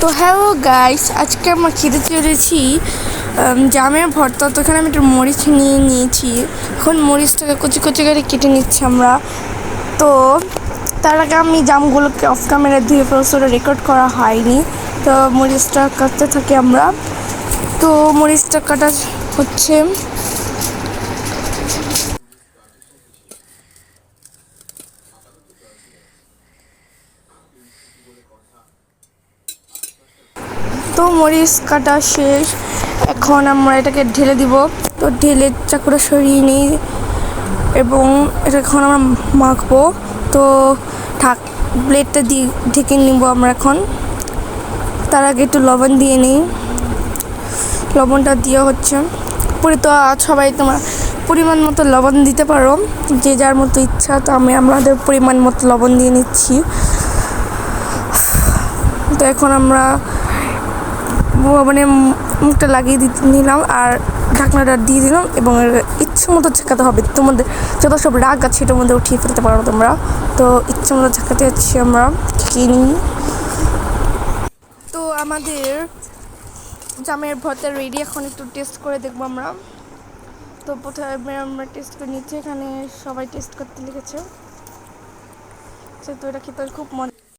তো hello guys, আজকে আমরা খেতে চলেছি জামের ভর্তা। তো এখানে আমি একটু মরিচ নিয়ে নিয়েছি। এখন মরিচটাকে কুচি কুচি করে কেটে নিচ্ছি আমরা। তো তার আগে আমি জামগুলোকে অফ ক্যামেরা ধুয়ে ফেলছি, ওটা রেকর্ড করা হয়নি। তো মরিচটা কাটতে থাকি আমরা। তো মরিচটা কাটা হচ্ছে। তো মরিচ কাটা শেষ, এখন আমরা এটাকে ঢেলে দিব। তো ঢেলে চাকুটা সরিয়ে নিই এবং এটা এখন আমরা মাখবো। তো প্লেটটা দিয়ে ঢেকে নিব আমরা এখন। তার আগে একটু লবণ দিয়ে নিই। লবণটা দিয়ে হচ্ছে পরে তো সবাই তোমার পরিমাণ মতো লবণ দিতে পারো, যে যার মতো ইচ্ছা। তো আমি আমাদের পরিমাণ মতো লবণ দিয়ে নিচ্ছি। তো এখন আমরা মানে মুখটা লাগিয়ে নিলাম আর ঢাকনাটা দিয়ে দিলাম এবং ইচ্ছে মতো ঝাঁকাতে হবে। তোমাদের যত সব রাগ আছে এটার মধ্যে উঠিয়ে ফেলতে পারো তোমরা। তো ইচ্ছে মতো ঝাঁকাতে যাচ্ছি আমরা কিনি। তো আমাদের জামের ভর্তা রেডি, এখন একটু টেস্ট করে দেখবো আমরা। তো প্রথমে আমরা টেস্ট করে নিচ্ছি, এখানে সবাই টেস্ট করতে লিখেছে। তো এটা খেতে খুব